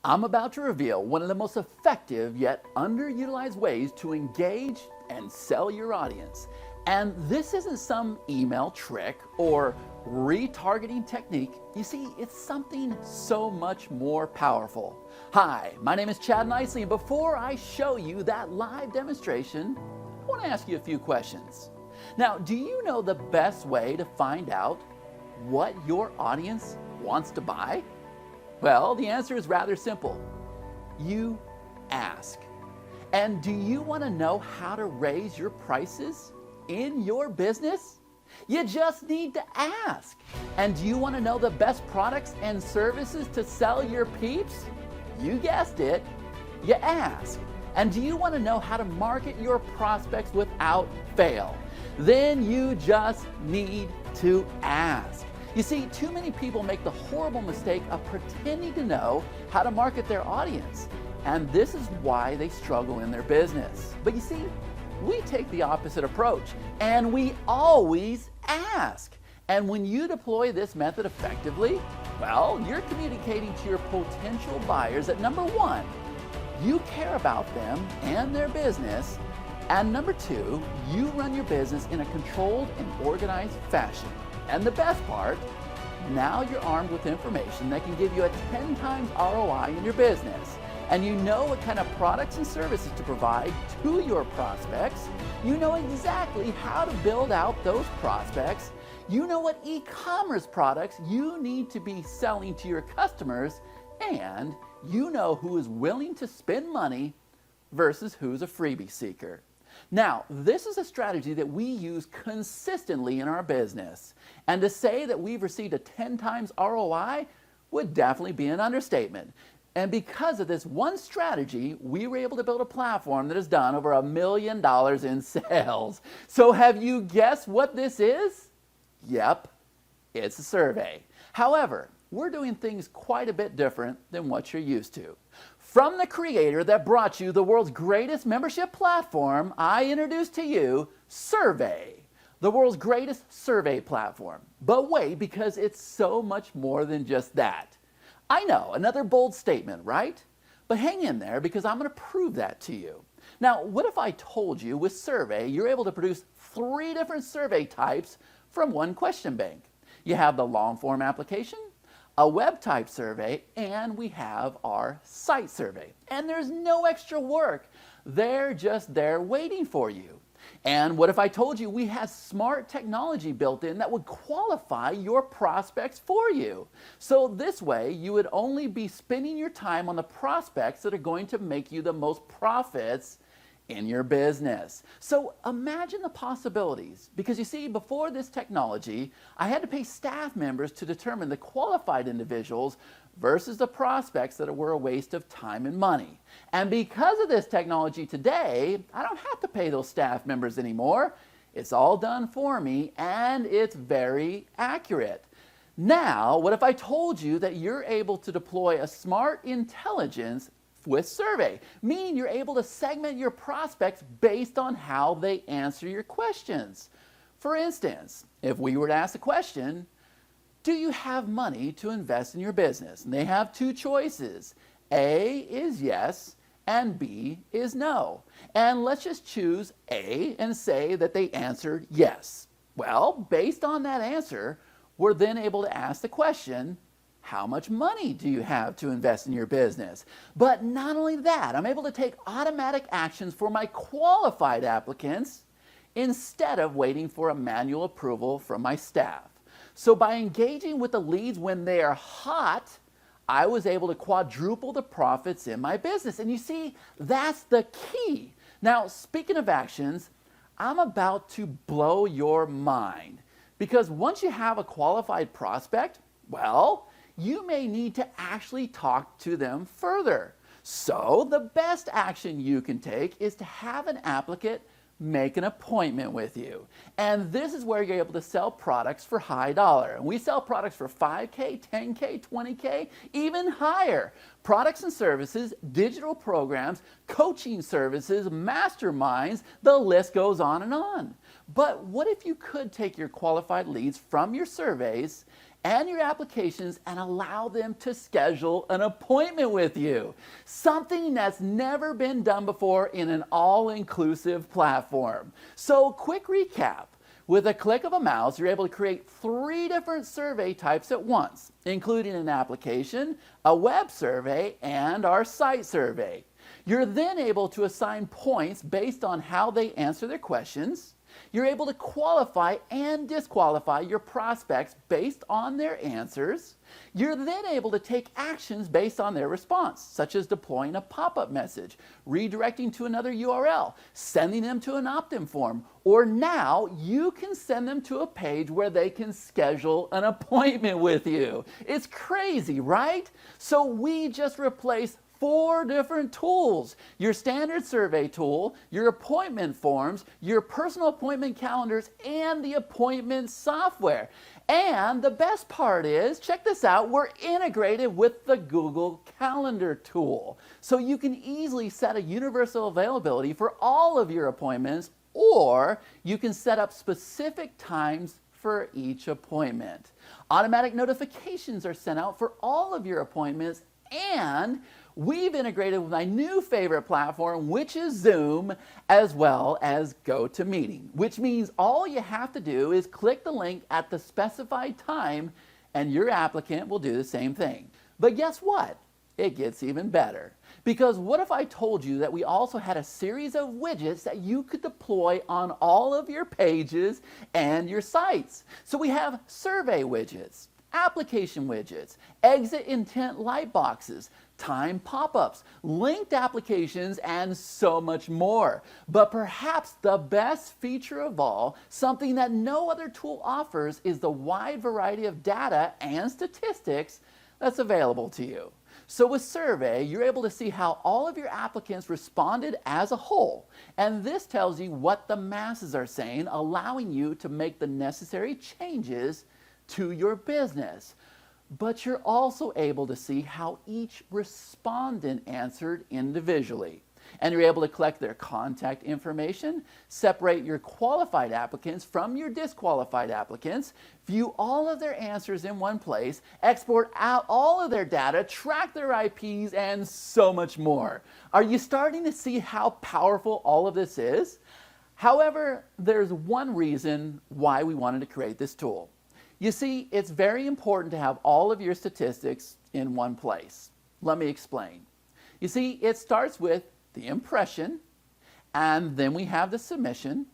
I'm about to reveal one of the most effective yet underutilized ways to engage and sell your audience. And this isn't some email trick or retargeting technique. You see, it's something so much more powerful. Hi, my name is Chad Nicely, and before I show you that live demonstration, I want to ask you a few questions. Now, do you know the best way to find out what your audience wants to buy? Well, the answer is rather simple. You ask. And do you want to know how to raise your prices in your business? You just need to ask. And do you want to know the best products and services to sell your peeps? You guessed it, you ask. And do you want to know how to market your prospects without fail? Then you just need to ask. You see, too many people make the horrible mistake of pretending to know how to market their audience. And this is why they struggle in their business. But you see, we take the opposite approach, and we always ask. And when you deploy this method effectively, well, you're communicating to your potential buyers that number one, you care about them and their business, and number two, you run your business in a controlled and organized fashion. And the best part, now you're armed with information that can give you a 10 times ROI in your business. And you know what kind of products and services to provide to your prospects. You know exactly how to build out those prospects. You know what e-commerce products you need to be selling to your customers. And you know who is willing to spend money versus who's a freebie seeker. Now, this is a strategy that we use consistently in our business. And to say that we've received a 10 times ROI would definitely be an understatement. And because of this one strategy, we were able to build a platform that has done over $1 million in sales. So have you guessed what this is? Yep, it's a survey. However, we're doing things quite a bit different than what you're used to. From the creator that brought you the world's greatest membership platform, I introduce to you Survay, the world's greatest survey platform. But wait, because it's so much more than just that. I know, another bold statement, right? But hang in there because I'm going to prove that to you. Now, what if I told you with Survey, you're able to produce 3 different survey types from one question bank? You have the long form application, a web type survey, and we have our site survey. And there's no extra work. They're just there waiting for you. And what if I told you we had smart technology built in that would qualify your prospects for you? So this way, you would only be spending your time on the prospects that are going to make you the most profits in your business. So imagine the possibilities, because you see, before this technology, I had to pay staff members to determine the qualified individuals versus the prospects that were a waste of time and money. And because of this technology today, I don't have to pay those staff members anymore. It's all done for me, and it's very accurate. Now, what if I told you that you're able to deploy a smart intelligence with Survey, meaning you're able to segment your prospects based on how they answer your questions? For instance, if we were to ask the question, do you have money to invest in your business? And they have 2 choices. A is yes, and B is no. And let's just choose A and say that they answered yes. Well, based on that answer, we're then able to ask the question, how much money do you have to invest in your business? But not only that, I'm able to take automatic actions for my qualified applicants instead of waiting for a manual approval from my staff. So by engaging with the leads when they are hot, I was able to quadruple the profits in my business. And you see, that's the key. Now, speaking of actions, I'm about to blow your mind. Because once you have a qualified prospect, well, you may need to actually talk to them further. So the best action you can take is to have an applicant make an appointment with you. And this is where you're able to sell products for high dollar. And we sell products for $5K, $10K, $20K, even higher. Products and services, digital programs, coaching services, masterminds, the list goes on and on. But what if you could take your qualified leads from your surveys and your applications and allow them to schedule an appointment with you. Something that's never been done before in an all-inclusive platform. So, quick recap. With a click of a mouse, you're able to create 3 different survey types at once, including an application, a web survey, and our site survey. You're then able to assign points based on how they answer their questions. You're able to qualify and disqualify your prospects based on their answers. You're then able to take actions based on their response, such as deploying a pop-up message, redirecting to another URL, sending them to an opt-in form, or now you can send them to a page where they can schedule an appointment with you. It's crazy, right? So we just replaced 4 different tools: your standard survey tool, your appointment forms, your personal appointment calendars, and the appointment software. And the best part is, check this out, we're integrated with the Google Calendar tool. So you can easily set a universal availability for all of your appointments, or you can set up specific times for each appointment. Automatic notifications are sent out for all of your appointments, and we've integrated with my new favorite platform, which is Zoom, as well as GoToMeeting, which means all you have to do is click the link at the specified time and your applicant will do the same thing. But guess what? It gets even better. Because what if I told you that we also had a series of widgets that you could deploy on all of your pages and your sites? So we have survey widgets, application widgets, exit intent light boxes, time pop-ups, linked applications, and so much more. But perhaps the best feature of all, something that no other tool offers, is the wide variety of data and statistics that's available to you. So with Survey, you're able to see how all of your applicants responded as a whole. And this tells you what the masses are saying, allowing you to make the necessary changes to your business. But you're also able to see how each respondent answered individually. And you're able to collect their contact information, separate your qualified applicants from your disqualified applicants, view all of their answers in one place, export out all of their data, track their IPs, and so much more. Are you starting to see how powerful all of this is? However, there's one reason why we wanted to create this tool. You see, it's very important to have all of your statistics in one place. Let me explain. You see, it starts with the impression, and then we have the submission,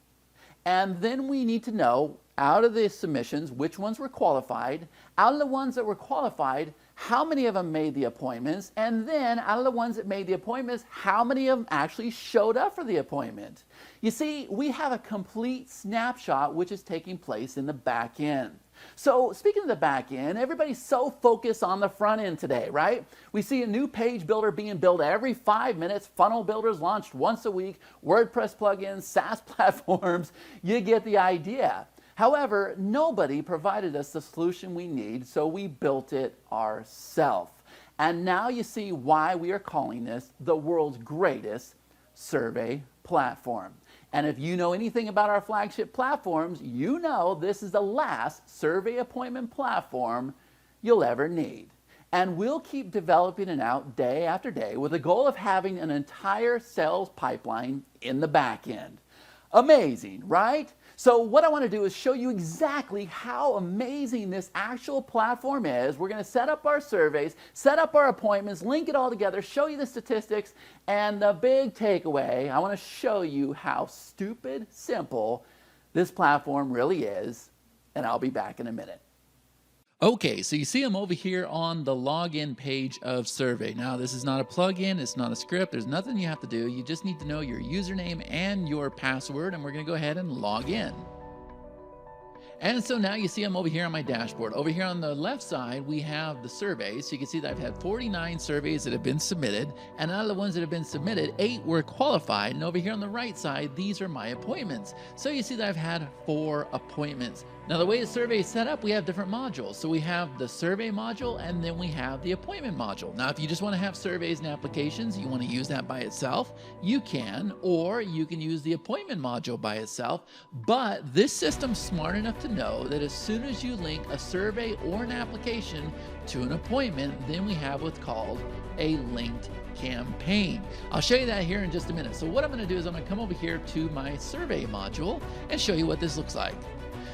and then we need to know, out of the submissions, which ones were qualified, out of the ones that were qualified, how many of them made the appointments, and then out of the ones that made the appointments, how many of them actually showed up for the appointment. You see, we have a complete snapshot which is taking place in the back end. So speaking of the back end, everybody's so focused on the front end today, right? We see a new page builder being built every 5 minutes, funnel builders launched once a week, WordPress plugins, SaaS platforms, you get the idea. However, nobody provided us the solution we need, so we built it ourselves. And now you see why we are calling this the world's greatest survey platform. And if you know anything about our flagship platforms, you know this is the last survey appointment platform you'll ever need. And we'll keep developing it out day after day with the goal of having an entire sales pipeline in the back end. Amazing, right? So what I want to do is show you exactly how amazing this actual platform is. We're going to set up our surveys, set up our appointments, link it all together, show you the statistics, and the big takeaway, I want to show you how stupid simple this platform really is, and I'll be back in a minute. Okay, so you see I'm over here on the login page of Survey. Now, this is not a plugin, it's not a script, there's nothing you have to do. You just need to know your username and your password, and we're gonna go ahead and log in. And so now you see I'm over here on my dashboard. Over here on the left side, we have the surveys. So you can see that I've had 49 surveys that have been submitted, and out of the ones that have been submitted, 8 were qualified. And over here on the right side, these are my appointments. So you see that I've had 4 appointments. Now, the way the survey is set up, we have different modules. So we have the survey module, and then we have the appointment module. Now, if you just want to have surveys and applications, you want to use that by itself, you can, or you can use the appointment module by itself. But this system's smart enough to know that as soon as you link a survey or an application to an appointment, then we have what's called a linked campaign. I'll show you that here in just a minute. So what I'm going to do is I'm going to come over here to my survey module and show you what this looks like.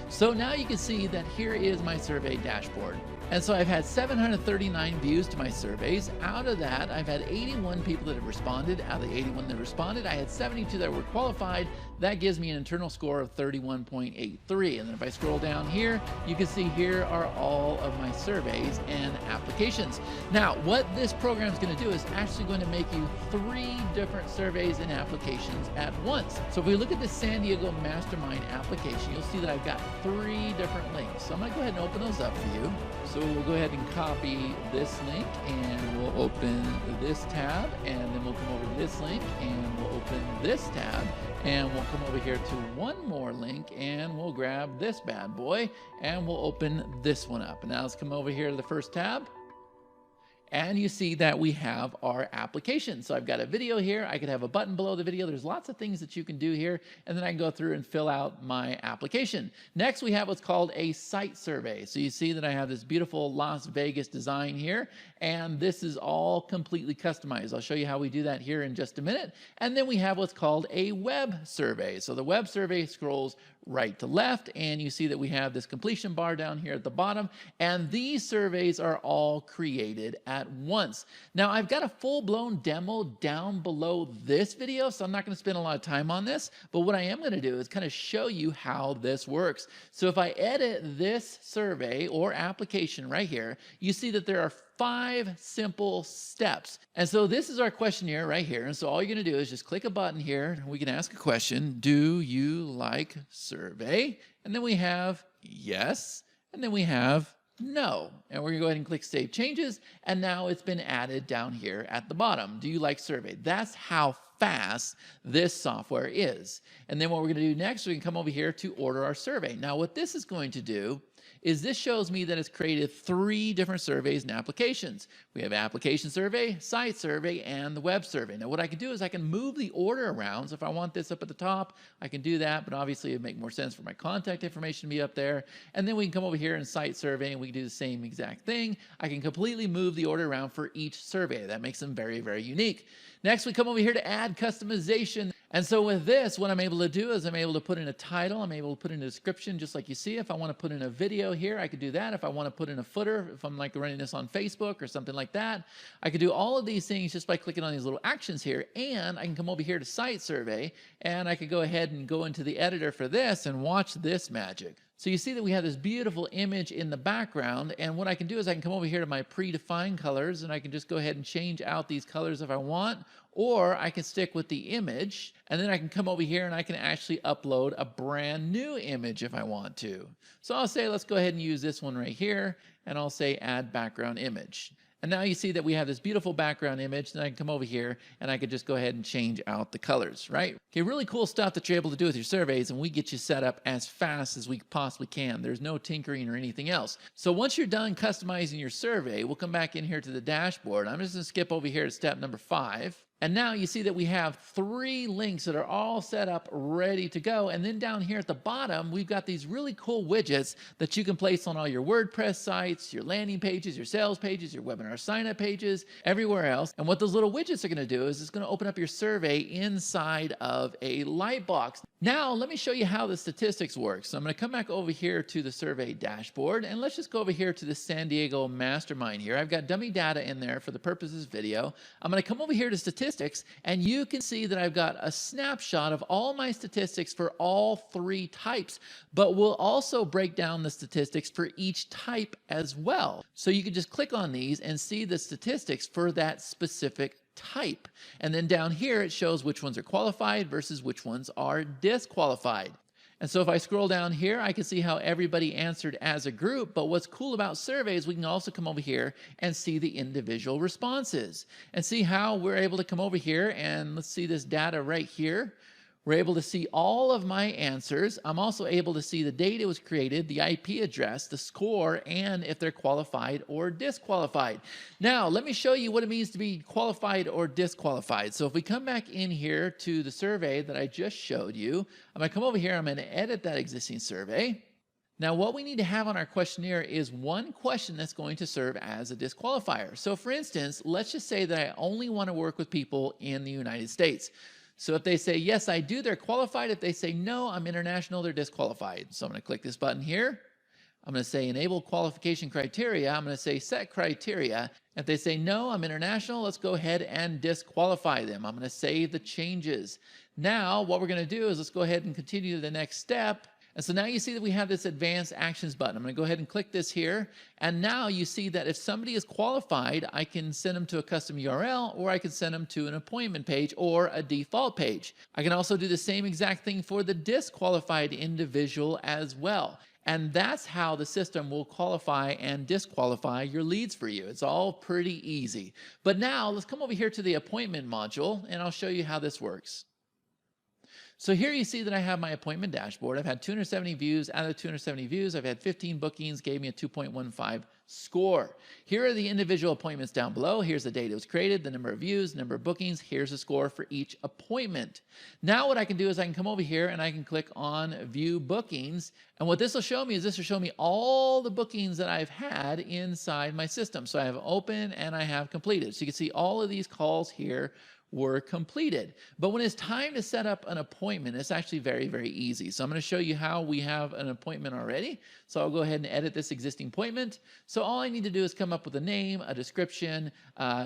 So now you can see that here is my survey dashboard. And so I've had 739 views to my surveys. Out of that, I've had 81 people that have responded. Out of the 81 that responded, I had 72 that were qualified. That gives me an internal score of 31.83. And then if I scroll down here, you can see here are all of my surveys and applications. Now, what this program is going to do is actually going to make you 3 different surveys and applications at once. So if we look at the San Diego Mastermind application, you'll see that I've got 3 different links. So I'm going to go ahead and open those up for you. So we'll go ahead and copy this link, and we'll open this tab, and then we'll come over to this link, and we'll open this tab, and we'll come over here to one more link, and we'll grab this bad boy, and we'll open this one up. And now let's come over here to the first tab. And you see that we have our application. So I've got a video here. I could have a button below the video. There's lots of things that you can do here. And then I can go through and fill out my application. Next, we have what's called a site survey. So you see that I have this beautiful Las Vegas design here. And this is all completely customized. I'll show you how we do that here in just a minute. And then we have what's called a web survey. So the web survey scrolls right to left, and you see that we have this completion bar down here at the bottom, and these surveys are all created at once. Now, I've got a full-blown demo down below this video, so I'm not going to spend a lot of time on this, but what I am going to do is kind of show you how this works. So if I edit this survey or application right here, you see that there are 5 simple steps. And so this is our questionnaire right here. And so all you're going to do is just click a button here. We can ask a question. Do you like survey? And then we have yes. And then we have no. And we're going to go ahead and click Save Changes. And now it's been added down here at the bottom. Do you like survey? That's how fast this software is. And then what we're going to do next, we can come over here to order our survey. Now, what this is going to do is this shows me that it's created 3 different surveys and applications. We have application survey, site survey, and the web survey. Now what I can do is I can move the order around. So if I want this up at the top, I can do that, but obviously it would make more sense for my contact information to be up there. And then we can come over here and site survey, and we can do the same exact thing. I can completely move the order around for each survey. That makes them very, very unique. Next, we come over here to add customization. And so with this, what I'm able to do is I'm able to put in a title. I'm able to put in a description, just like you see. If I want to put in a video here, I could do that. If I want to put in a footer, if I'm like running this on Facebook or something like that, I could do all of these things just by clicking on these little actions here. And I can come over here to Site Survey, and I could go ahead and go into the editor for this and watch this magic. So you see that we have this beautiful image in the background, and what I can do is I can come over here to my predefined colors, and I can just go ahead and change out these colors if I want, or I can stick with the image, and then I can come over here and I can actually upload a brand new image if I want to. So I'll say, let's go ahead and use this one right here, and I'll say add background image. And now you see that we have this beautiful background image, and I can come over here and I could just go ahead and change out the colors, right? Okay, really cool stuff that you're able to do with your surveys, and we get you set up as fast as we possibly can. There's no tinkering or anything else. So once you're done customizing your survey, we'll come back in here to the dashboard. I'm just gonna skip over here to step number 5. And now you see that we have 3 links that are all set up, ready to go. And then down here at the bottom, we've got these really cool widgets that you can place on all your WordPress sites, your landing pages, your sales pages, your webinar sign-up pages, everywhere else. And what those little widgets are going to do is it's going to open up your survey inside of a lightbox. Now, let me show you how the statistics work. So I'm going to come back over here to the survey dashboard, and let's just go over here to the San Diego Mastermind here. I've got dummy data in there for the purpose of this video. I'm going to come over here to statistics, and you can see that I've got a snapshot of all my statistics for all 3 types, but we'll also break down the statistics for each type as well. So you can just click on these and see the statistics for that specific type. And then down here, it shows which ones are qualified versus which ones are disqualified. And so if I scroll down here, I can see how everybody answered as a group. But what's cool about surveys, we can also come over here and see the individual responses and see how we're able to come over here and let's see this data right here. We're able to see all of my answers. I'm also able to see the date it was created, the IP address, the score, and if they're qualified or disqualified. Now, let me show you what it means to be qualified or disqualified. So if we come back in here to the survey that I just showed you, I'm going to come over here, I'm going to edit that existing survey. Now, what we need to have on our questionnaire is one question that's going to serve as a disqualifier. So for instance, let's just say that I only want to work with people in the United States. So if they say, yes, I do, they're qualified. If they say, no, I'm international, they're disqualified. So I'm going to click this button here. I'm going to say enable qualification criteria. I'm going to say set criteria. If they say, no, I'm international, let's go ahead and disqualify them. I'm going to save the changes. Now, what we're going to do is let's go ahead and continue to the next step. And so now you see that we have this advanced actions button. I'm going to go ahead and click this here. And now you see that if somebody is qualified, I can send them to a custom URL, or I can send them to an appointment page or a default page. I can also do the same exact thing for the disqualified individual as well. And that's how the system will qualify and disqualify your leads for you. It's all pretty easy. But now let's come over here to the appointment module, and I'll show you how this works. So here you see that I have my appointment dashboard. I've had 270 views. Out of the 270 views, I've had 15 bookings, gave me a 2.15 score. Here are the individual appointments down below. Here's the date it was created, the number of views, number of bookings. Here's the score for each appointment. Now what I can do is I can come over here and I can click on View Bookings. And what this will show me is this will show me all the bookings that I've had inside my system. So I have open and I have completed. So you can see all of these calls here were completed. But when it's time to set up an appointment, it's actually very, very easy. So I'm going to show you how we have an appointment already. So I'll go ahead and edit this existing appointment. So all I need to do is come up with a name, a description,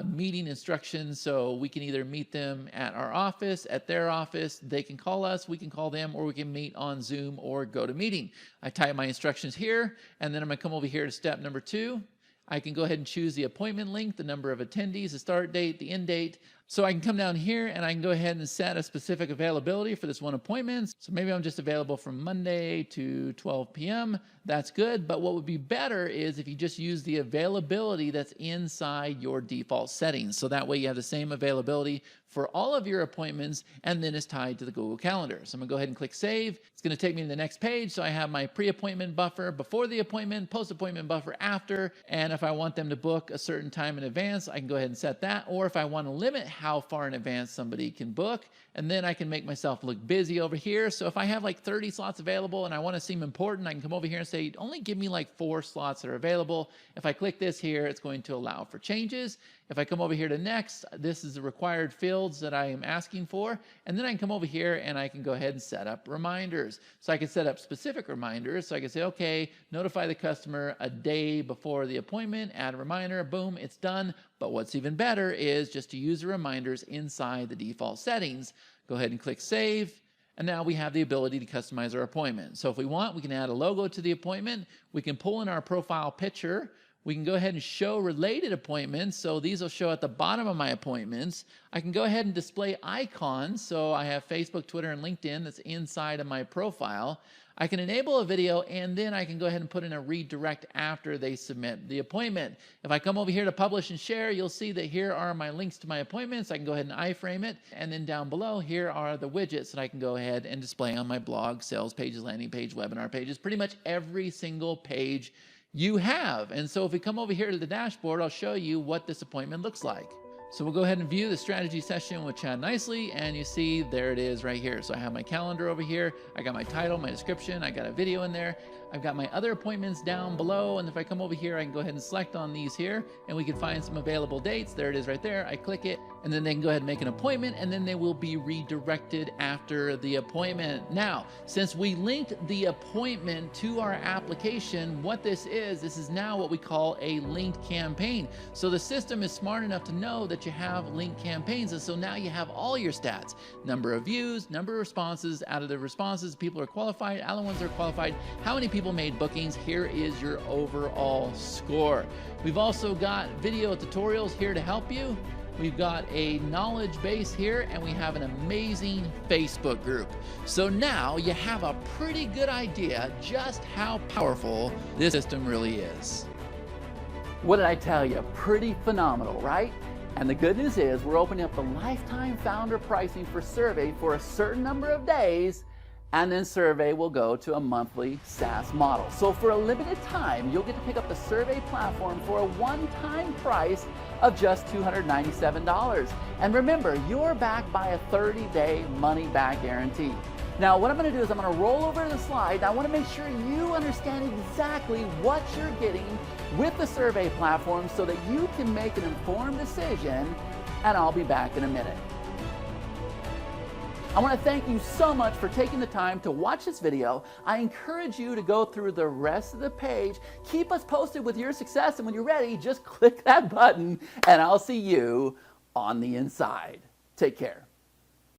meeting instructions. So we can either meet them at our office, at their office, they can call us, we can call them, or we can meet on Zoom or GoToMeeting. I type my instructions here, and then I'm going to come over here to step number 2. I can go ahead and choose the appointment link, the number of attendees, the start date, the end date. So I can come down here and I can go ahead and set a specific availability for this one appointment. So maybe I'm just available from Monday to 12 p.m. That's good. But what would be better is if you just use the availability that's inside your default settings. So that way you have the same availability for all of your appointments, and then it's tied to the Google Calendar. So I'm gonna go ahead and click save. It's gonna take me to the next page. So I have my pre-appointment buffer before the appointment, post-appointment buffer after. And if I want them to book a certain time in advance, I can go ahead and set that. Or if I want to limit how far in advance somebody can book, and then I can make myself look busy over here. So if I have like 30 slots available and I want to seem important, I can come over here and say, only give me like 4 slots that are available. If I click this here, it's going to allow for changes. If I come over here to next, this is the required fields that I am asking for. And then I can come over here and I can go ahead and set up reminders. So I can set up specific reminders. So I can say, okay, notify the customer a day before the appointment, add a reminder, boom, it's done. But what's even better is just to use the reminders inside the default settings. Go ahead and click save. And now we have the ability to customize our appointment. So if we want, we can add a logo to the appointment. We can pull in our profile picture. We can go ahead and show related appointments. So these will show at the bottom of my appointments. I can go ahead and display icons. So I have Facebook, Twitter, and LinkedIn that's inside of my profile. I can enable a video, and then I can go ahead and put in a redirect after they submit the appointment. If I come over here to publish and share, you'll see that here are my links to my appointments. I can go ahead and iframe it. And then down below, here are the widgets that I can go ahead and display on my blog, sales pages, landing page, webinar pages, pretty much every single page you have. And so if we come over here to the dashboard, I'll show you what this appointment looks like. So we'll go ahead and view the strategy session with Chad Nicely, and you see there it is right here. So I have my calendar over here. I got my title, my description. I got a video in there. I've got my other appointments down below. And if I come over here, I can go ahead and select on these here, and we can find some available dates. There it is right there. I click it, and then they can go ahead and make an appointment, and then they will be redirected after the appointment. Now, since we linked the appointment to our application, what this is now what we call a linked campaign. So the system is smart enough to know that you have linked campaigns, and so now you have all your stats: number of views, number of responses. Out of the responses, people are qualified. Other ones are qualified. How many people made bookings? Here is your overall score. We've also got video tutorials here to help you. We've got a knowledge base here, and we have an amazing Facebook group. So now you have a pretty good idea just how powerful this system really is. What did I tell you? Pretty phenomenal, right? And the good news is we're opening up the lifetime founder pricing for Survey for a certain number of days, and then Survey will go to a monthly SaaS model. So for a limited time, you'll get to pick up the Survey platform for a one-time price of just $297. And remember, you're backed by a 30-day money-back guarantee. Now, what I'm going to do is I'm going to roll over to the slide, and I want to make sure you understand exactly what you're getting with the Survey platform so that you can make an informed decision, and I'll be back in a minute. I want to thank you so much for taking the time to watch this video. I encourage you to go through the rest of the page. Keep us posted with your success, and when you're ready, just click that button, and I'll see you on the inside. Take care.